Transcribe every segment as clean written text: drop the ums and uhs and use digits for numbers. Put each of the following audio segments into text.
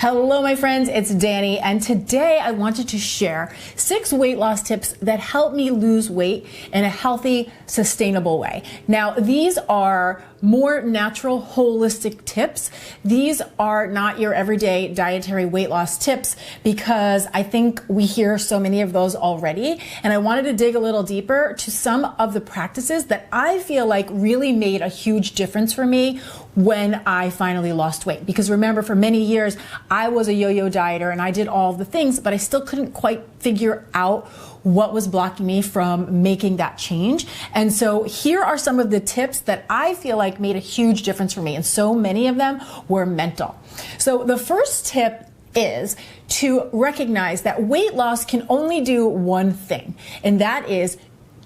Hello, my friends, it's Danny, and today I wanted to share 6 weight loss tips that help me lose weight in a healthy, sustainable way. Now, these are more natural, holistic tips. These are not your everyday dietary weight loss tips because I think we hear so many of those already, and I wanted to dig a little deeper to some of the practices that I feel like really made a huge difference for me when I finally lost weight. Because remember, for many years, I was a yo-yo dieter and I did all of the things, but I still couldn't quite figure out what was blocking me from making that change. And so here are some of the tips that I feel like made a huge difference for me. And so many of them were mental. So the first tip is to recognize that weight loss can only do one thing, and that is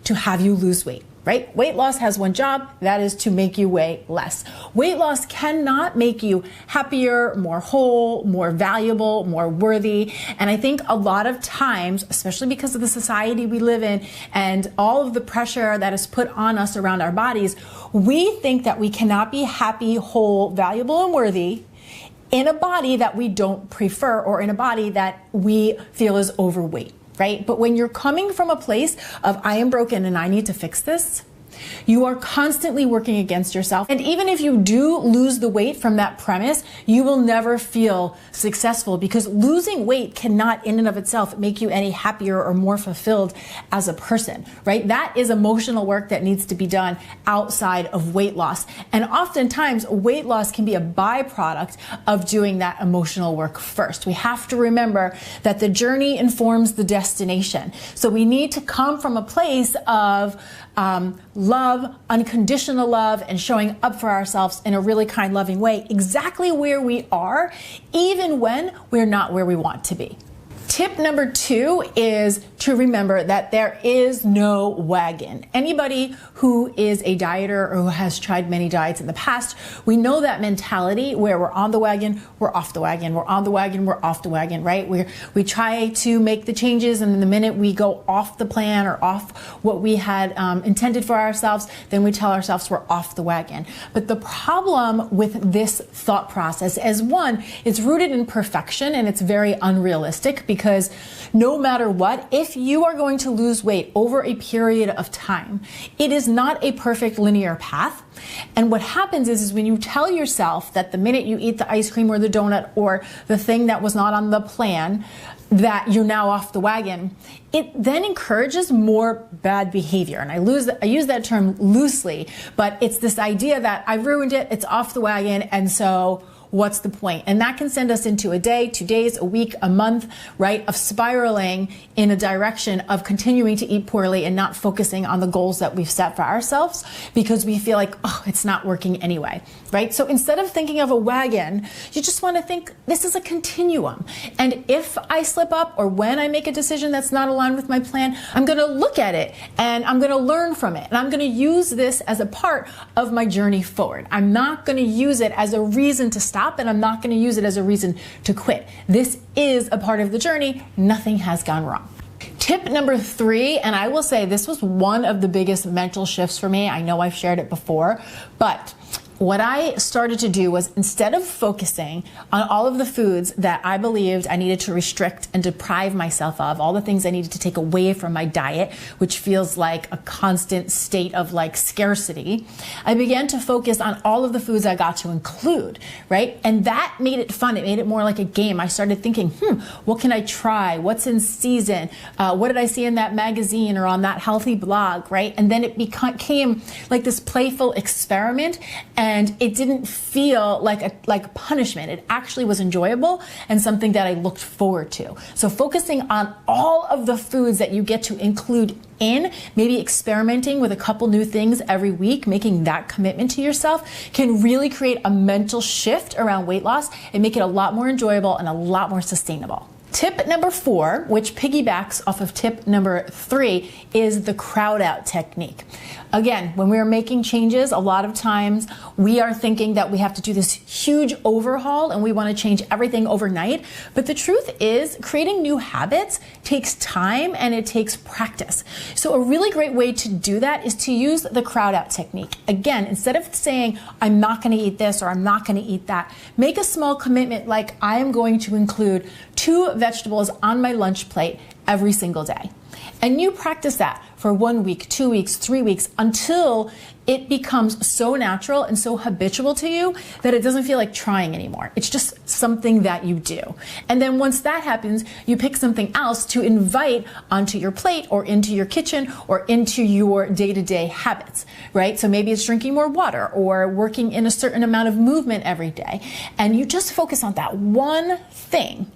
to have you lose weight. Right? Weight loss has one job, that is to make you weigh less. Weight loss cannot make you happier, more whole, more valuable, more worthy. And I think a lot of times, especially because of the society we live in and all of the pressure that is put on us around our bodies, we think that we cannot be happy, whole, valuable, and worthy in a body that we don't prefer or in a body that we feel is overweight. Right? But when you're coming from a place of I am broken and I need to fix this, you are constantly working against yourself. And even if you do lose the weight from that premise, you will never feel successful because losing weight cannot in and of itself make you any happier or more fulfilled as a person, right? That is emotional work that needs to be done outside of weight loss. And oftentimes weight loss can be a byproduct of doing that emotional work first. We have to remember that the journey informs the destination. So we need to come from a place of love, unconditional love, and showing up for ourselves in a really kind, loving way, exactly where we are, even when we're not where we want to be. Tip number 2 is to remember that there is no wagon. Anybody who is a dieter or who has tried many diets in the past, we know that mentality where we're on the wagon, we're off the wagon, we're on the wagon, we're off the wagon, right? We try to make the changes, and the minute we go off the plan or off what we had intended for ourselves, then we tell ourselves we're off the wagon. But the problem with this thought process is, one, it's rooted in perfection and it's very unrealistic because no matter what, if you are going to lose weight over a period of time, it is not a perfect linear path. And what happens is when you tell yourself that the minute you eat the ice cream or the donut or the thing that was not on the plan, that you're now off the wagon, it then encourages more bad behavior. And I use that term loosely, but it's this idea that I've ruined it, it's off the wagon, and so what's the point? And that can send us into a day, 2 days, a week, a month, right, of spiraling in a direction of continuing to eat poorly and not focusing on the goals that we've set for ourselves because we feel like, oh, it's not working anyway, right? So instead of thinking of a wagon, you just want to think this is a continuum. And if I slip up or when I make a decision that's not aligned with my plan, I'm going to look at it and I'm going to learn from it. And I'm going to use this as a part of my journey forward. I'm not going to use it as a reason to stop, and I'm not going to use it as a reason to quit. This is a part of the journey. Nothing has gone wrong. Tip number 3, and I will say this was one of the biggest mental shifts for me. I know I've shared it before, but what I started to do was, instead of focusing on all of the foods that I believed I needed to restrict and deprive myself of, all the things I needed to take away from my diet, which feels like a constant state of like scarcity, I began to focus on all of the foods I got to include, right? And that made it fun. It made it more like a game. I started thinking, what can I try? What's in season? What did I see in that magazine or on that healthy blog, right? And then it became like this playful experiment, and it didn't feel like punishment. It actually was enjoyable and something that I looked forward to. So focusing on all of the foods that you get to include in, maybe experimenting with a couple new things every week, making that commitment to yourself can really create a mental shift around weight loss and make it a lot more enjoyable and a lot more sustainable. Tip number 4, which piggybacks off of tip number 3, is the crowd out technique. Again, when we are making changes, a lot of times we are thinking that we have to do this huge overhaul and we want to change everything overnight. But the truth is, creating new habits takes time and it takes practice. So a really great way to do that is to use the crowd out technique. Again, instead of saying, I'm not going to eat this or I'm not going to eat that, make a small commitment like I am going to include 2 vegetables on my lunch plate every single day. And you practice that for 1 week, 2 weeks, 3 weeks, until it becomes so natural and so habitual to you that it doesn't feel like trying anymore. It's just something that you do. And then once that happens, you pick something else to invite onto your plate or into your kitchen or into your day-to-day habits, right? So maybe it's drinking more water or working in a certain amount of movement every day. And you just focus on that one thing.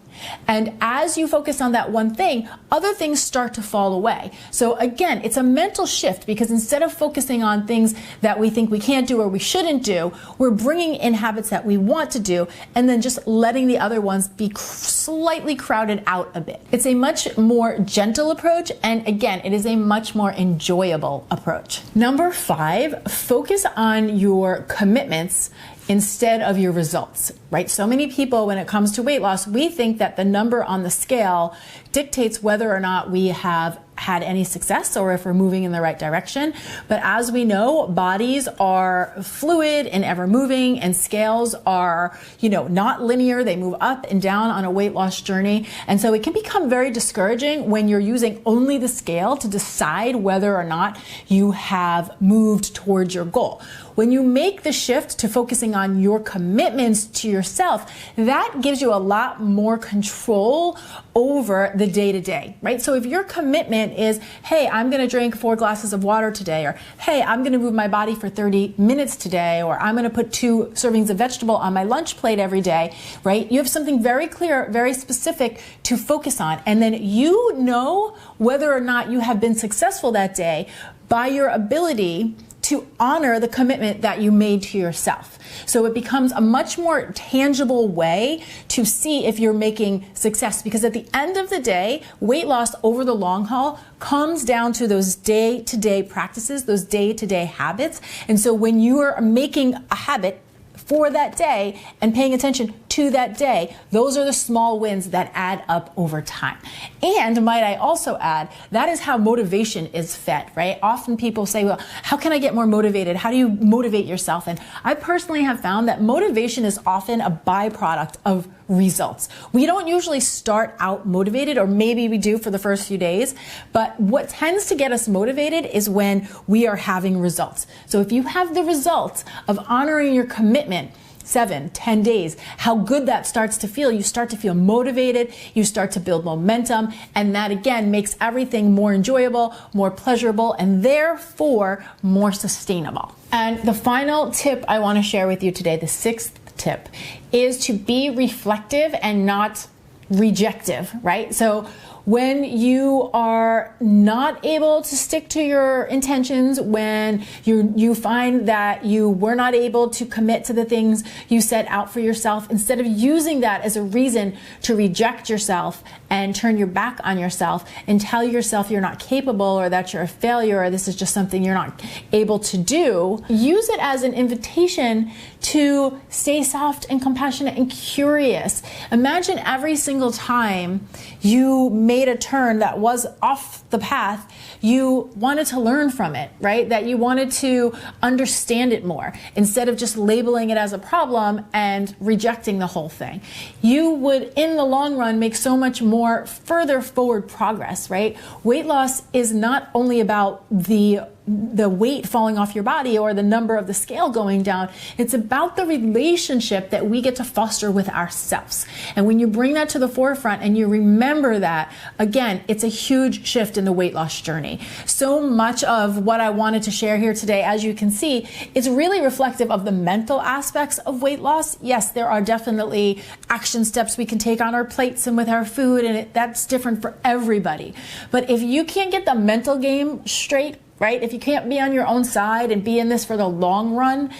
And as you focus on that one thing, other things start to fall away. So again, it's a mental shift, because instead of focusing on things that we think we can't do or we shouldn't do, we're bringing in habits that we want to do and then just letting the other ones be slightly crowded out a bit. It's a much more gentle approach, and again, it is a much more enjoyable approach. Number 5, focus on your commitments instead of your results, right? So many people, when it comes to weight loss, we think that the number on the scale dictates whether or not we have had any success or if we're moving in the right direction. But as we know, bodies are fluid and ever moving, and scales are, not linear. They move up and down on a weight loss journey. And so it can become very discouraging when you're using only the scale to decide whether or not you have moved towards your goal. When you make the shift to focusing on your commitments to yourself, that gives you a lot more control over the day-to-day, right? So if your commitment is, hey, I'm going to drink 4 glasses of water today, or hey, I'm going to move my body for 30 minutes today, or I'm going to put 2 servings of vegetable on my lunch plate every day, right? You have something very clear, very specific to focus on. And then you know whether or not you have been successful that day by your ability to honor the commitment that you made to yourself. So it becomes a much more tangible way to see if you're making success, because at the end of the day, weight loss over the long haul comes down to those day-to-day practices, those day-to-day habits. And so when you are making a habit for that day and paying attention to that day, those are the small wins that add up over time. And might I also add, that is how motivation is fed, right? Often people say, well, how can I get more motivated? How do you motivate yourself? And I personally have found that motivation is often a byproduct of results. We don't usually start out motivated, or maybe we do for the first few days, but what tends to get us motivated is when we are having results. So if you have the results of honoring your commitment 7, 10 days, how good that starts to feel. You start to feel motivated, you start to build momentum, and that again makes everything more enjoyable, more pleasurable, and therefore more sustainable. And the final tip I want to share with you today, the 6th tip, is to be reflective and not rejective, right? So when you are not able to stick to your intentions, when you find that you were not able to commit to the things you set out for yourself, instead of using that as a reason to reject yourself and turn your back on yourself and tell yourself you're not capable or that you're a failure or this is just something you're not able to do, use it as an invitation to stay soft and compassionate and curious. Imagine every single time you made a turn that was off the path, you wanted to learn from it, right? That you wanted to understand it more instead of just labeling it as a problem and rejecting the whole thing. You would, in the long run, make so much more further forward progress, right? Weight loss is not only about the weight falling off your body or the number of the scale going down. It's about the relationship that we get to foster with ourselves. And when you bring that to the forefront and you remember that, again, it's a huge shift in the weight loss journey. So much of what I wanted to share here today, as you can see, is really reflective of the mental aspects of weight loss. Yes, there are definitely action steps we can take on our plates and with our food, and that's different for everybody. But if you can't get the mental game straight, right? If you can't be on your own side and be in this for the long run,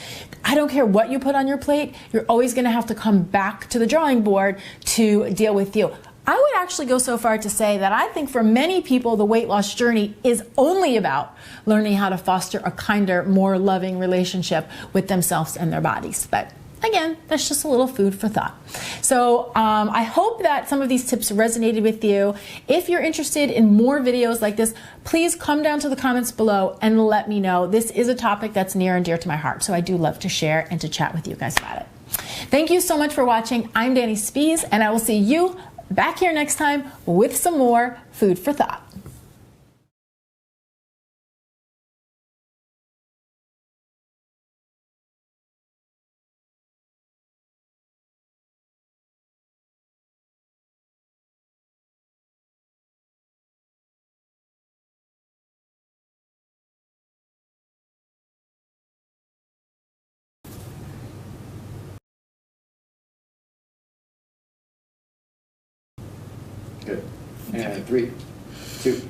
I don't care what you put on your plate, you're always going to have to come back to the drawing board to deal with you. I would actually go so far to say that I think for many people, the weight loss journey is only about learning how to foster a kinder, more loving relationship with themselves and their bodies. But again, that's just a little food for thought. So I hope that some of these tips resonated with you. If you're interested in more videos like this, please come down to the comments below and let me know. This is a topic that's near and dear to my heart, so I do love to share and to chat with you guys about it. Thank you so much for watching. I'm Dani Spies, and I will see you back here next time with some more food for thought. Good. And 3, 2.